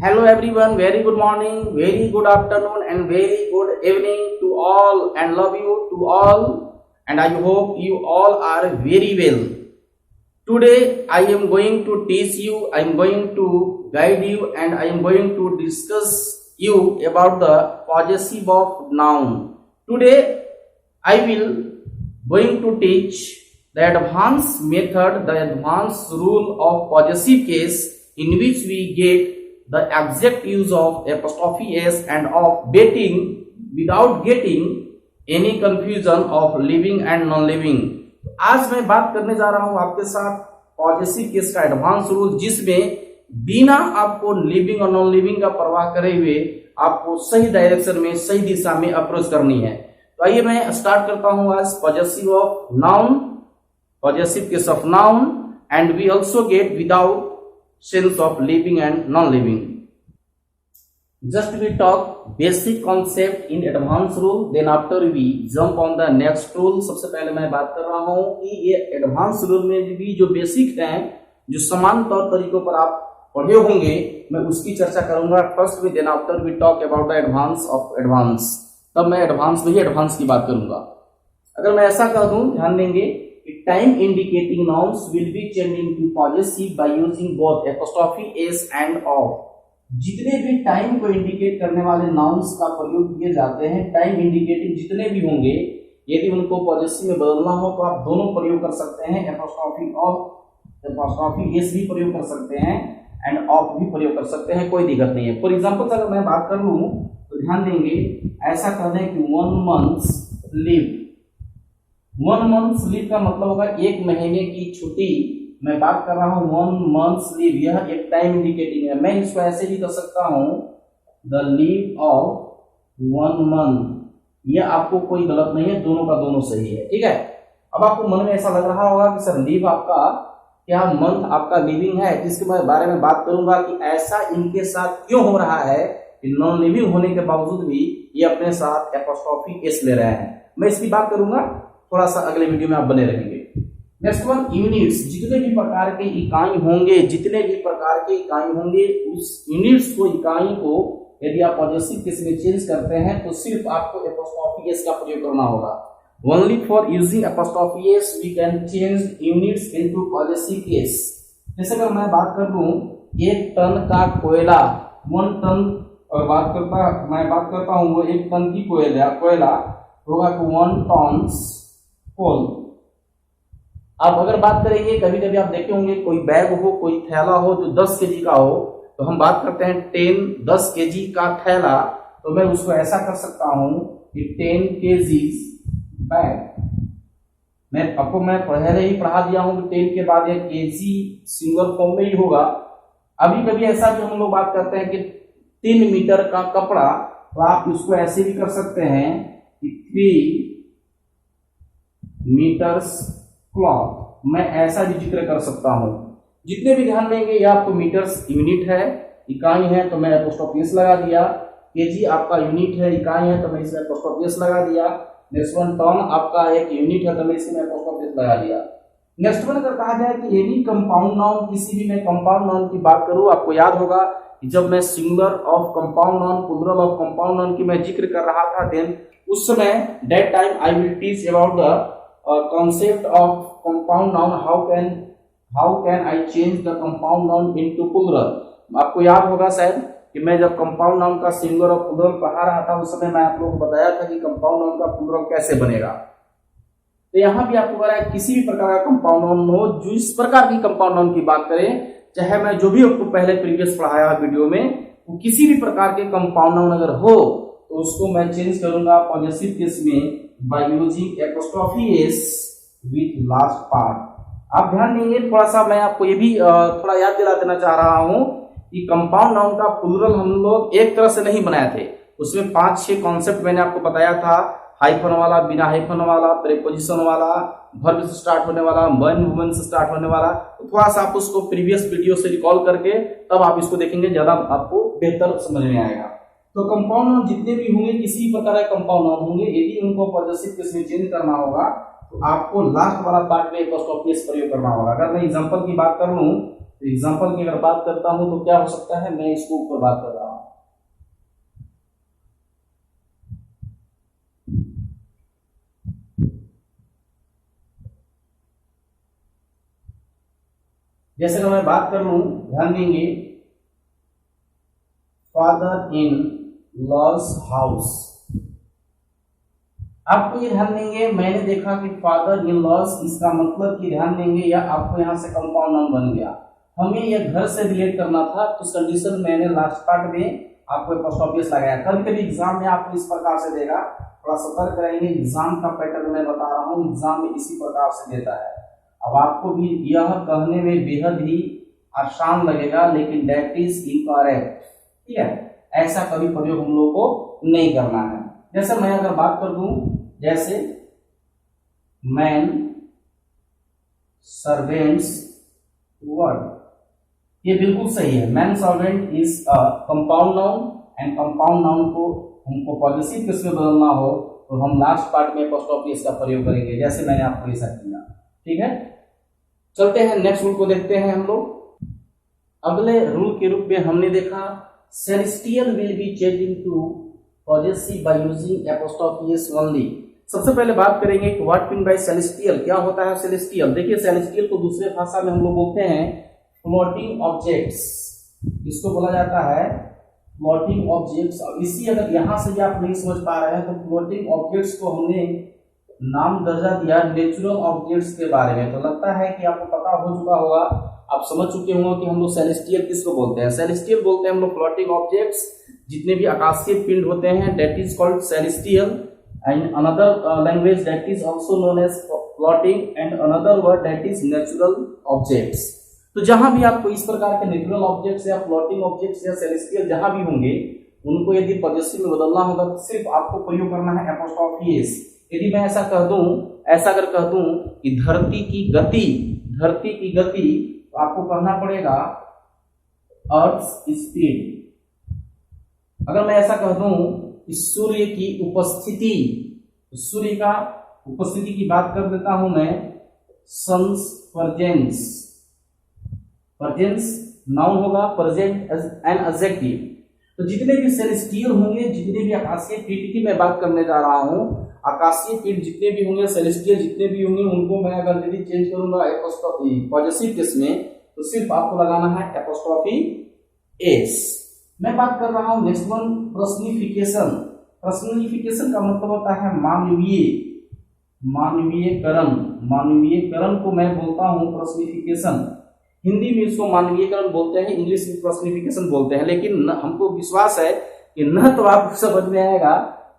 Hello everyone, very good morning, very good afternoon and very good evening to all and love you to all and I hope you all are very well. Today I am going to teach you, I am going to guide you and I am going to discuss you about the possessive of noun. Today I will going to teach the advanced method, the advanced rule of possessive case in which we get the exact use of apostrophe s and of dating without getting any confusion of living and non living. आज मैं बात करने जा रहा हूं आपके साथ possessive case का एडवांस रूल, जिसमें बिना आपको लिविंग और नॉन लिविंग का परवाह करे हुए आपको सही डायरेक्शन में, सही दिशा में अप्रोच करनी है। तो आइए मैं स्टार्ट करता हूं आज possessive of noun, possessive case of noun and we also get without sense of living and non-living. Just we talk basic concept in advanced rule, then after we jump on the next rule. सबसे पहले मैं बात कर रहा हूँ कि ये advance rule में भी जो बेसिक हैं, जो समान तौर तरीकों पर आप पढ़े होंगे, मैं उसकी चर्चा करूंगा फर्स्ट में, then after we talk about the advance of advance. तब मैं एडवांस में ही एडवांस की बात करूंगा। अगर मैं ऐसा कर दूं, ध्यान देंगे, time indicating nouns will be changing to possessive by using both apostrophe s and of। जितने भी टाइम को इंडिकेट करने वाले नाउन्स का प्रयोग किए जाते हैं, टाइम इंडिकेटिंग जितने भी होंगे, यदि उनको पॉजेसिव में बदलना हो तो आप दोनों प्रयोग कर सकते हैं, apostrophe of, apostrophe s भी प्रयोग कर सकते हैं एंड of भी प्रयोग कर सकते हैं, कोई दिक्कत नहीं है। फॉर एग्जाम्पल अगर मैं बात कर लूं तो ध्यान देंगे, ऐसा कर दें कि 1 month लीव। 1 month लीव का मतलब होगा 1 महीने की छुट्टी। मैं बात कर रहा हूं 1 month लीव, यह एक टाइम इंडिकेटिंग है। मैं इसको ऐसे भी कर सकता हूं, द लीव ऑफ 1 month। यह आपको कोई गलत नहीं है, दोनों का दोनों सही है, ठीक है। अब आपको मन में ऐसा लग रहा होगा कि सर लीव आपका क्या मंथ आपका लिविंग है, जिसके बारे में बात करूंगा कि ऐसा इनके साथ क्यों हो रहा है कि नॉन लिविंग होने के बावजूद भी ये अपने साथ एपोस्ट्रोफी एस ले रहे हैं। मैं इसकी बात करूंगा, थोड़ा सा अगले वीडियो में आप बने रहेंगे। Next one, units. जितने भी प्रकार के इकाई होंगे, जितने भी प्रकार के इकाई होंगे, उस यूनिट्स को, इकाई को यदि आप पॉजेसिव केस में चेंज करते हैं तो सिर्फ आपको एपोस्ट्रोफी एस का प्रयोग करना होगा। Only for using apostrophe S V can change units into possessive case. जैसे अगर मैं बात कर लूं 1 टन का कोयला, 1 टन, और मैं बात करता हूं वो 1 टन की कोयला होगा 1 टन्स कोल। अब अगर बात करेंगे, कभी कभी आप देखे होंगे कोई बैग हो, कोई थैला हो जो 10 केजी का हो, तो हम बात करते हैं 10 केजी का थैला, तो मैं उसको ऐसा कर सकता हूं कि 10 केजीज बैग। मैं पहले ही पढ़ा दिया हूं कि 10 के बाद यह केजी सिंगल फॉर्म में ही होगा। अभी कभी ऐसा भी हम लोग बात करते हैं कि 3 मीटर का कपड़ा, तो आप उसको ऐसे भी कर सकते हैं कि 3 मीटर्स क्लॉथ। मैं ऐसा भी जिक्र कर सकता हूं। जितने भी ध्यान देंगे, ये आपको मीटर्स यूनिट है, इकाई है, तो मैं एपोस्ट्रोफी एस लगा दिया। केजी आपका यूनिट है, इकाई है, तो मैं इसमें एपोस्ट्रोफी एस लगा दिया। नेक्स्ट वन, टन आपका एक यूनिट है, तो मैं इसमें एपोस्ट्रोफी एस लगा दिया। नेक्स्ट वन, अगर कहा जाए कि एनी कंपाउंड नाउन, किसी भी मैं कंपाउंड नाउन की बात करूं, आपको याद होगा कि जब मैं singular of compound noun, plural of compound noun की मैं जिक्र कर रहा था, देन उस समय that time I will teach about the concept of compound noun, how can I change the compound noun into plural। आपको याद होगा शायद कि मैं जब कंपाउंड नाउन का सिंगुलर और प्लूरल पढ़ा रहा था, उस समय मैं आप लोगों को बताया था कि कंपाउंड नाउन का प्लूरल कैसे बनेगा। तो यहाँ भी आपको बताया, किसी भी प्रकार का कंपाउंड नाउन हो, जो इस प्रकार की कंपाउंड नाउन की बात करें, चाहे मैं जो भी आपको पहले प्रीवियस पढ़ाया वीडियो में, तो किसी भी प्रकार के कंपाउंड नाउन अगर हो तो उसको मैं चेंज करूंगा पॉजेसिव केस में by using apostrophe s with last part। आप ध्यान देंगे, थोड़ा सा मैं आपको ये भी थोड़ा याद दिला देना चाह रहा हूं कि कंपाउंड नाउन का प्लूरल हम लोग एक तरह से नहीं बनाए थे। उसमें 5-6 कॉन्सेप्ट मैंने आपको बताया था, हाइफन वाला, बिना हाइफन वाला, प्रीपोजिशन वाला, वर्ब से स्टार्ट होने वाला, मैन वुमेन से स्टार्ट होने वाला। तो थोड़ा सा आप उसको प्रीवियस वीडियो से रिकॉल करके तब आप इसको देखेंगे, ज्यादा आपको बेहतर समझ में आएगा। तो कंपाउंड नाउन जितने भी होंगे, किसी भी प्रकार के कंपाउंड नाउन होंगे, यदि उनको पॉजेसिव केस में चेंज करना होगा तो आपको लास्ट वाला पार्ट में एपोस्ट्रोफी एस प्रयोग करना होगा। अगर मैं एग्जांपल की बात कर लूं तो एग्जाम्पल की अगर बात करता हूं तो क्या हो सकता है, मैं इसको ऊपर बात कर रहा हूं। जैसे अगर मैं बात कर लूं, ध्यान देंगे, फादर इन लॉज हाउस। आपको ये ध्यान देंगे, मैंने देखा कि फादर इन लॉज, इसका मतलब कि ध्यान देंगे या आपको यहां से कंपाउंड नाउन बन गया। हमें यह घर से रिलेट करना था, तो इस कंडीशन मैंने लास्ट पार्ट में आपको अपोस्ट्रोफी लगाया। कभी कभी एग्जाम में आपको इस प्रकार से देगा, थोड़ा सतर्क रहेंगे। एग्जाम का पैटर्न मैं बता रहा हूँ, एग्जाम में इसी प्रकार से देता है। अब आपको भी यह कहने में बेहद ही आसान लगेगा, लेकिन दैट इज इनकरेक्ट, ठीक है। ऐसा कभी प्रयोग हम लोग को नहीं करना है। जैसे मैं अगर बात कर दूं, जैसे मैन सर्वेंट्स वर्ड, ये बिल्कुल सही है। Man servant is a compound noun, and compound noun को हमको पॉजिटिव केस में बदलना हो तो हम लास्ट पार्ट में अपोस्ट्रोफी का प्रयोग करेंगे, जैसे मैंने आपको ऐसा किया, ठीक है। चलते हैं नेक्स्ट रूल को देखते हैं हम लोग। अगले रूल के रूप में हमने देखा celestial will be changing to possessive by using apostrophe S only. सबसे पहले बात करेंगे कि व्हाट मीन बाय सेलेस्टियल, क्या होता है सेलेस्टियल। देखिए सेलेस्टियल को दूसरे भाषा में हम लोग बोलते हैं फ्लोटिंग ऑब्जेक्ट्स, इसको बोला जाता है फ्लोटिंग ऑब्जेक्ट्स। और इसी अगर यहां से भी आप नहीं समझ पा रहे हैं तो फ्लोटिंग ऑब्जेक्ट्स को हमने नाम दर्जा दिया नेचुरल ऑब्जेक्ट्स के बारे में। तो लगता है कि आपको पता हो चुका होगा, आप समझ चुके होंगे कि हम लोग सेलेस्टियल किसको बोलते हैं। सेलेस्टियल बोलते हैं हम लोग फ्लोटिंग ऑब्जेक्ट्स, जितने भी आकाशीय पिंड होते हैं, that is called celestial. And another language that is also known as floating, and another word that is natural objects. तो जहां भी आपको इस प्रकार के नेचुरल ऑब्जेक्ट्स या फ्लोटिंग ऑब्जेक्ट्स या सेलेस्टियल जहां भी होंगे, उनको यदि पॉजिटिव में बदलना होगा तो सिर्फ आपको प्रयोग करना है एपोस्ट्रोफी एस। यदि मैं ऐसा कह दूं, ऐसा अगर कह दूं कि धरती की गति, धरती की गति, तो आपको कहना पड़ेगा अर्थ स्पीड। अगर मैं ऐसा कह दूं कि सूर्य की उपस्थिति, तो सूर्य का उपस्थिति की बात कर देता हूं मैं, सन्स प्रेजेंस। प्रेजेंस नाउन होगा, प्रेजेंट एन एडजेक्टिव। तो जितने भी सेलेस्टियल होंगे, जितने भी आकाशीय पिंड की मैं बात करने जा रहा हूं, आकाशीय पिंड जितने भी होंगे, सेलेस्टियल जितने भी होंगे, उनको मैं अगर यदि चेंज करूंगा पॉजिटिव केस में, तो सिर्फ आपको लगाना है एपोस्ट्रोफी एस। मैं बात कर रहा हूं नेक्स्ट वन, पर्सनिफिकेशन। पर्सनिफिकेशन का मतलब होता है मानवीय, मानवीयकरण। मानवीयकरण को मैं बोलता हूं पर्सनिफिकेशन। हिंदी में इसको मानवीयकरण बोलते हैं, इंग्लिश में पर्सनिफिकेशन बोलते हैं। लेकिन हमको विश्वास है कि न तो आपको समझ में आएगा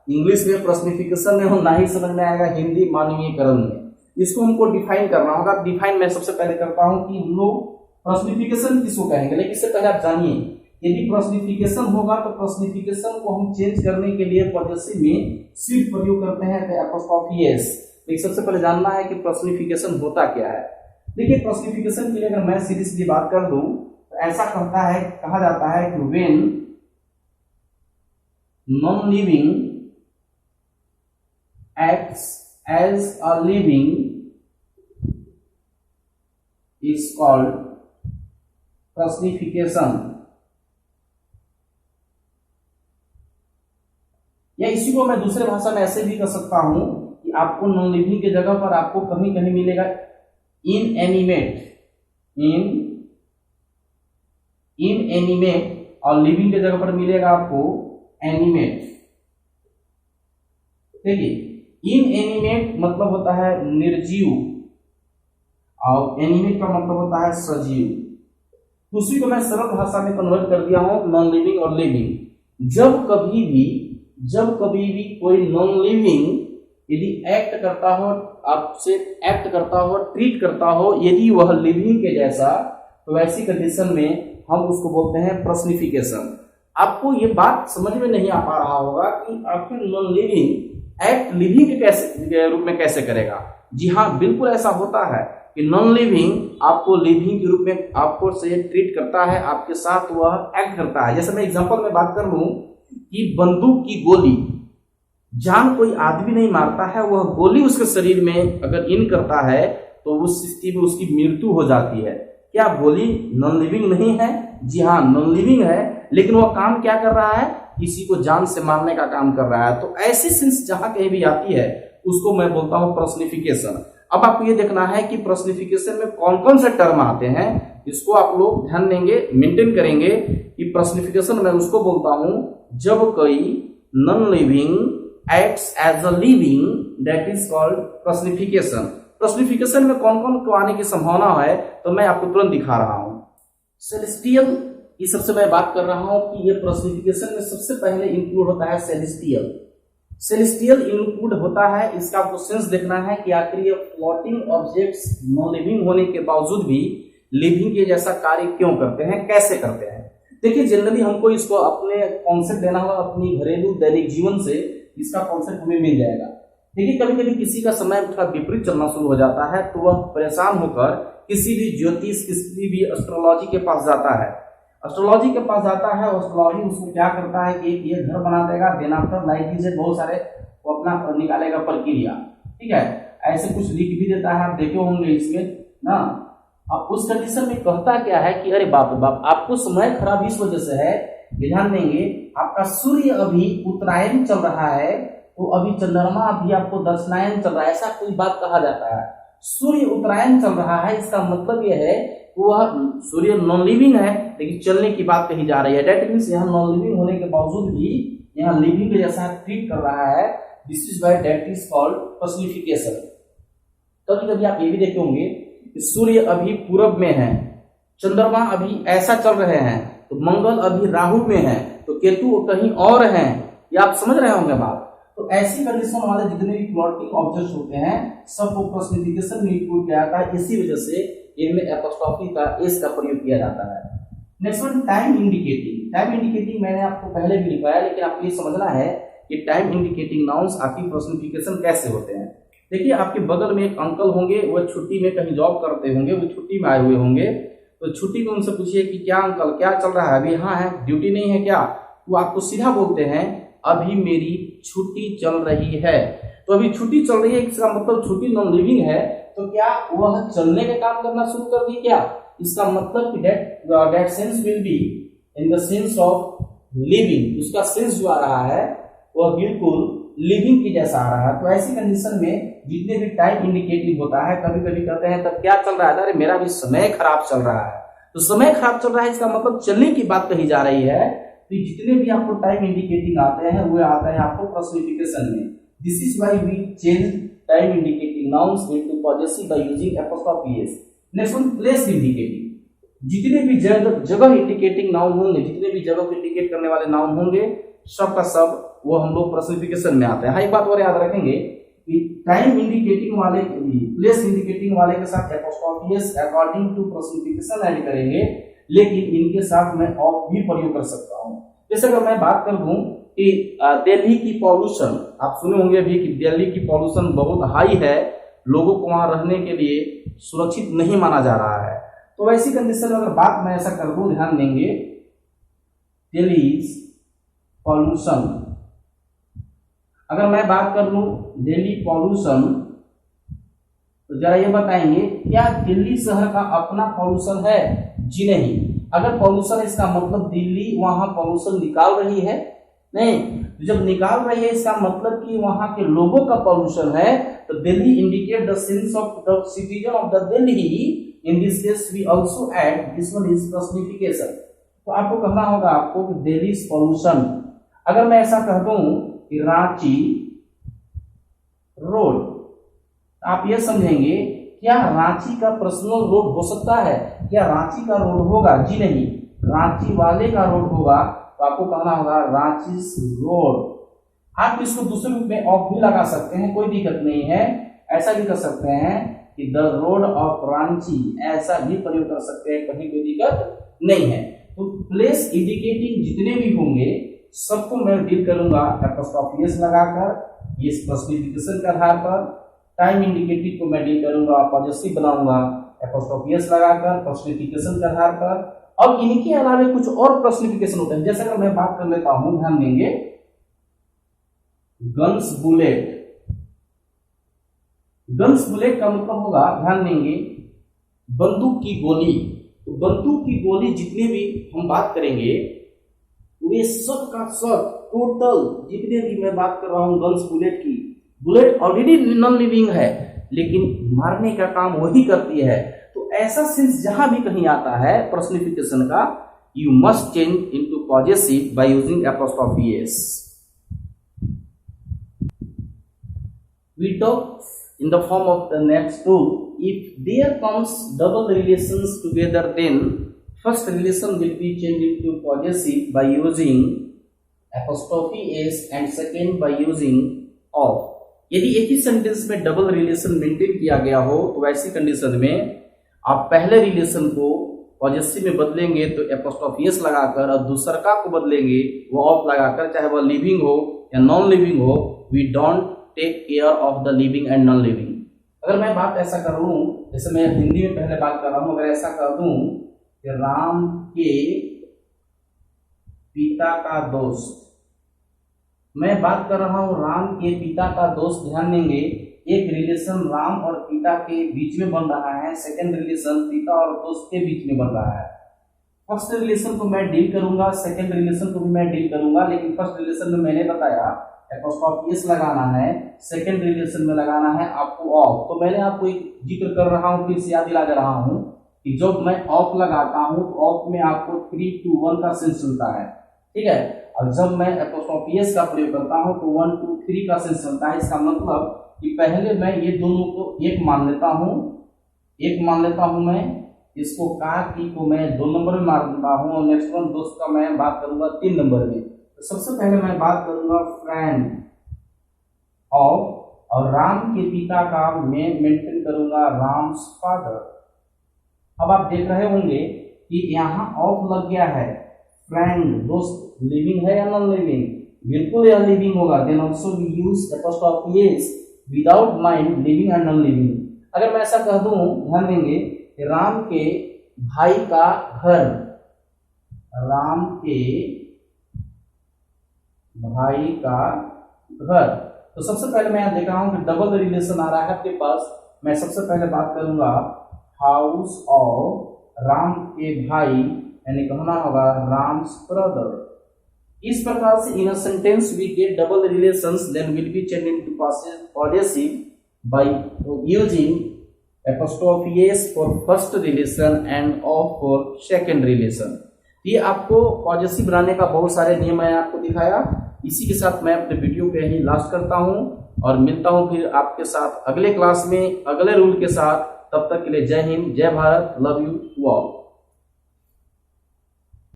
इंग्लिश में पर्सनिफिकेशन में, हो ना ही समझ में आएगा हिंदी मानवीयकरण में। इसको हमको डिफाइन करना होगा। डिफाइन मैं सबसे पहले करता हूं कि हम लोग पर्सनिफिकेशन किसको कहेंगे। लेकिन इससे पहले आप जानिए, यदि पर्सनिफिकेशन होगा तो पर्सनिफिकेशन को हम चेंज करने के लिए पॉजिटिव में सिर्फ प्रयोग करते हैं एपोस्ट्रोफी एस। लेकिन सबसे पहले जानना है कि पर्सनिफिकेशन होता क्या है। देखिए पर्सनिफिकेशन के लिए अगर मैं सीधी सीधी बात कर दूं तो ऐसा कहा जाता है कि when non living acts as a living is called personification. या इसी को मैं दूसरे भाषा में ऐसे भी कर सकता हूं कि आपको नॉन लिविंग की जगह पर आपको कहीं कहीं मिलेगा इनएनिमेट, इनएनिमेट, और लिविंग की जगह पर मिलेगा आपको एनिमेट। देखिए इनएनिमेट मतलब होता है निर्जीव, और एनिमेट का मतलब होता है सजीव। उसी को मैं सरल भाषा में कन्वर्ट कर दिया हूं नॉन लिविंग और लिविंग। जब कभी भी कोई नॉन लिविंग यदि एक्ट करता हो, आपसे एक्ट करता हो, ट्रीट करता हो, यदि वह लिविंग के जैसा, तो वैसी कंडीशन में हम उसको बोलते हैं पर्सनिफिकेशन। आपको ये बात समझ में नहीं आ पा रहा होगा कि आखिर नॉन लिविंग एक्ट लिविंग के रूप में कैसे करेगा। जी हाँ, बिल्कुल ऐसा होता है कि नॉन लिविंग आपको लिविंग के रूप में आपको से ट्रीट करता है, आपके साथ वह एक्ट करता है। जैसे मैं एग्जांपल में बात कर लूं कि बंदूक की गोली जान कोई आदमी नहीं मारता है, वह गोली उसके शरीर में अगर इन करता है तो उस स्थिति में उसकी मृत्यु हो जाती है। क्या गोली नॉन लिविंग नहीं है? जी हाँ, नॉन लिविंग है, लेकिन वो काम क्या कर रहा है? किसी को जान से मारने का काम कर रहा है। तो ऐसी सेंस जहां कहीं भी आती है उसको मैं बोलता हूं पर्सनिफिकेशन। अब आपको ये देखना है कि पर्सनिफिकेशन में कौन कौन से टर्म आते हैं, इसको आप लोग ध्यान देंगे, मेंटेन करेंगे कि पर्सनिफिकेशन मैं उसको बोलता हूं जब कोई non living acts as a living, that is called personification. Personification में कौन कौन को आने की संभावना है तो मैं आपको तुरंत दिखा रहा हूं। सेलेस्टियल, इस सबसे मैं बात कर रहा हूं कि ये पर्सनिफिकेशन में सबसे पहले इंक्लूड होता है सेलेस्टियल। सेलेस्टियल इंक्लूड होता है, इसका आपको सेंस देखना है कि आखिर ये फ्लोटिंग ऑब्जेक्ट्स नॉन लिविंग होने के बावजूद भी लिविंग के जैसा कार्य क्यों करते हैं, कैसे करते हैं। देखिए जनरली हमको इसको अपने कॉन्सेप्ट देना होगा अपनी घरेलू दैनिक जीवन से, इसका कॉन्सेप्ट हमें मिल जाएगा। देखिए कभी कभी किसी का समय थोड़ा विपरीत चलना शुरू हो जाता है तो वह परेशान होकर किसी भी ज्योतिष, किसी भी एस्ट्रोलॉजी के पास जाता है। एस्ट्रोलॉजी के पास जाता है, एस्ट्रोलॉजी उसको क्या करता है कि ये घर बना देगा, देन आफ्टर लाइक से बहुत सारे वो अपना निकालेगा प्रक्रिया, ठीक है, ऐसे कुछ लिख भी देता है, आप देखे होंगे इसमें ना। अब उस कंडीशन में कहता क्या है कि अरे बाप रे बाप, आपको समय खराब इस वजह से है, ध्यान देंगे आपका सूर्य अभी उत्तरायण चल रहा है, तो अभी चंद्रमा अभी आपको दक्षिणायन चल रहा है, ऐसा कोई बात कहा जाता है। सूर्य उत्तरायण चल रहा है, इसका मतलब यह है वह सूर्य नॉन लिविंग है लेकिन चलने की बात कही जा रही है। दैट मींस यहाँ नॉन लिविंग होने के बावजूद भी यहाँ लिविंग के जैसा ट्रीट कर रहा है। This is why that is called personification. कभी कभी आप ये भी देखे होंगे कि सूर्य अभी पूरब में है, चंद्रमा अभी ऐसा चल रहे हैं, तो मंगल अभी राहु में है, तो केतु कहीं और है, ये आप समझ रहे होंगे बात। तो ऐसी कंडीशन वाले जितने भी फ्लोटिंग ऑब्जेक्ट्स होते हैं सबको पर्सनिफिकेशन में इंक्लूड किया जाता है, इसी वजह से इनमें एपोस्ट्रोफी का एस का प्रयोग किया जाता है। Next one, time indicating. Time indicating मैंने आपको पहले भी लिखवाया, लेकिन आपको ये समझना है कि टाइम इंडिकेटिंग नाउन्स आपकी पर्सनिफिकेशन कैसे होते हैं। देखिए आपके बगल में एक अंकल होंगे, वो छुट्टी में कहीं जॉब करते होंगे, वो छुट्टी में आए हुए होंगे, तो छुट्टी में उनसे पूछिए कि क्या अंकल क्या चल रहा है, अभी यहाँ है, ड्यूटी नहीं है क्या? वो आपको सीधा बोलते हैं अभी मेरी छुट्टी चल रही है। तो अभी छुट्टी चल रही है, इसका मतलब छुट्टी नॉन लिविंग है, तो क्या वह चलने का काम करना शुरू कर दी क्या? इसका मतलब कि that sense will be in the sense of living, उसका सेंस जो आ रहा है वह बिल्कुल लिविंग की जैसा आ रहा है। तो ऐसी कंडीशन में जितने भी टाइम इंडिकेटिव होता है, कभी कभी कहते हैं तब क्या चल रहा है, अरे मेरा भी समय खराब चल रहा है, तो समय खराब चल रहा है इसका मतलब चलने की बात कही जा रही है। तो जितने भी आपको टाइम इंडिकेटिंग आते हैं वो आते हैं आपको पर्सनिफिकेशन में। This is why we change time indicating nouns into possessive by using apostrophe s. Next one, place indicating. जितने भी जगह इंडिकेटिंग नाउन होंगे, जितने भी जगह को इंडिकेट करने वाले नाउन होंगे, सब का सब वो हम लोग पर्सनिफिकेशन में आते हैं। हाँ, एक बात और याद रखेंगे कि टाइम इंडिकेटिंग वाले, प्लेस इंडिकेटिंग वाले के साथ apostrophe s according to personification add करेंगे, लेकिन इनके साथ मैं ऑफ भी प्रयोग कर सकता हूं। जैसे अगर मैं बात कर दूं कि दिल्ली की पॉल्यूशन, आप सुने होंगे अभी कि दिल्ली की पॉल्यूशन बहुत हाई है, लोगों को वहां रहने के लिए सुरक्षित नहीं माना जा रहा है। तो वैसी कंडीशन में अगर बात मैं ऐसा कर दूं, ध्यान देंगे, दिल्ली पॉल्यूशन, अगर मैं बात कर लूं दिल्ली पॉल्यूशन, तो जरा ये बताएंगे क्या दिल्ली शहर का अपना पॉल्यूशन है? जी नहीं। अगर पॉल्यूशन इसका मतलब दिल्ली वहां पॉल्यूशन निकाल रही है? नहीं। जब निकाल रही है इसका मतलब कि वहां के लोगों का पॉल्यूशन है, तो Delhi indicate the sense of the citizen of the Delhi. In this case we also add this one is personification. तो आपको कहना होगा आपको कि दिल्ली पॉल्यूशन। अगर मैं ऐसा कह दूं कि रांची रोड, आप ये समझेंगे क्या रांची का पर्सनल रोड हो सकता है? क्या रांची का रोड होगा? जी नहीं, रांची वाले का रोड होगा। तो आपको कहना होगा रांची रोड। आप इसको दूसरे रूप में ऑफ भी लगा सकते हैं, कोई दिक्कत नहीं है। ऐसा भी कर सकते हैं कि द रोड ऑफ रांची, ऐसा भी प्रयोग कर सकते हैं, कहीं कोई दिक्कत नहीं है। तो प्लेस इंडिकेटिंग जितने भी होंगे सबको मैं डील करूंगा एपोस्ट्रोफी एस लगाकर, ये पर्सनिफिकेशन के आधार पर। टाइम इंडिकेटिव को मैं डील करूंगा, पॉजेसिव बनाऊंगा एपोस्ट्रोफी एस लगाकर पर्सनिफिकेशन के आधार पर। अब इनके अलावा कुछ और पर्सनिफिकेशन होते हैं, जैसे अगर मैं बात कर लेता हूं, ध्यान देंगे, गन्स बुलेट। गन्स बुलेट का मतलब होगा, ध्यान देंगे, बंदूक की गोली। तो बंदूक की गोली जितने भी हम बात करेंगे वे सब का सब टोटल जितने भी मैं बात कर रहा हूँ गन्स बुलेट की, बुलेट ऑलरेडी नॉन लिविंग है लेकिन मारने का काम वही करती है। तो ऐसा सेंस जहां भी कहीं आता है पर्सनिफिकेशन का, you must change into possessive by using apostrophe S. We talk in the form of the next rule. If there comes double relations together, then first relation will be changed into possessive by using apostrophe s and second by using of। यदि एक ही sentence में double relation maintain किया गया हो तो वैसी condition में आप पहले रिलेशन को पॉजेसिव में बदलेंगे तो एपोस्ट्रोफी एस लगाकर, और दूसरा को बदलेंगे वो ऑफ लगाकर, चाहे वह लिविंग हो या नॉन लिविंग हो। We don't take care of the living and non living. अगर मैं बात ऐसा कर लूं, जैसे मैं हिंदी में पहले बात कर रहा हूं, अगर ऐसा कर दूं कि राम के पिता का दोस्त, मैं बात कर रहा हूं राम के पिता का दोस्त। ध्यान देंगे एक रिलेशन राम और पिता के बीच में बन रहा है, सेकेंड रिलेशन पिता और दोस्त के बीच में बन रहा है। फर्स्ट रिलेशन को मैं डील करूंगा, सेकेंड रिलेशन को भी मैं डील करूंगा, लेकिन फर्स्ट रिलेशन में मैंने बताया एपोस्ट्रोफी एस लगाना है, सेकेंड रिलेशन में लगाना है आपको ऑफ। तो मैंने आपको एक जिक्र कर रहा हूं, फिर से याद दिला दे रहा हूं कि जब मैं ऑफ लगाता हूं तो ऑफ में आपको 3, 2, 1 का सेंस चलता है, ठीक है। और जब मैं एपोस्ट्रोफी एस का प्रयोग करता हूं तो 1, 2, 3 का सेंस चलता है। इसका मतलब कि पहले मैं ये दोनों को एक मान लेता हूं, मैं इसको का की को मैं 2 नंबर में मानता हूं, और नेक्स्ट वन दोस्त का मैं बात करूंगा 3 नंबर में। तो सबसे पहले मैं बात करूंगा फ्रेंड ऑफ, और राम के पिता का मैं मेंटेन करूंगा राम्स फादर। अब आप देख रहे होंगे कि यहाँ ऑफ लग गया है, फ्रेंड दोस्त लिविंग है या नॉन लिविंग? बिल्कुल यह लिविंग होगा। Then also we use apostrophe s without mind living and non living. अगर मैं ऐसा कह दूं, ध्यान देंगे कि राम के भाई का घर, राम के भाई का घर, तो सबसे पहले मैं यहां देख रहा हूं कि डबल रिलेशन आ रहा है आपके पास। मैं सबसे पहले बात करूंगा हाउस ऑफ राम के भाई, यानी कहना होगा राम्स ब्रदर। इस प्रकार से in a sentence we get double relations, then will be changed into possessive by using apostrophe s for first relation and of for second relation. ये आपको पॉजेसिव बनाने का बहुत सारे नियम मैंने आपको दिखाया। इसी के साथ मैं अपने वीडियो पे यही लास्ट करता हूं और मिलता हूं फिर आपके साथ अगले क्लास में अगले रूल के साथ। तब तक के लिए जय हिंद, जय भारत, लव यू ऑल।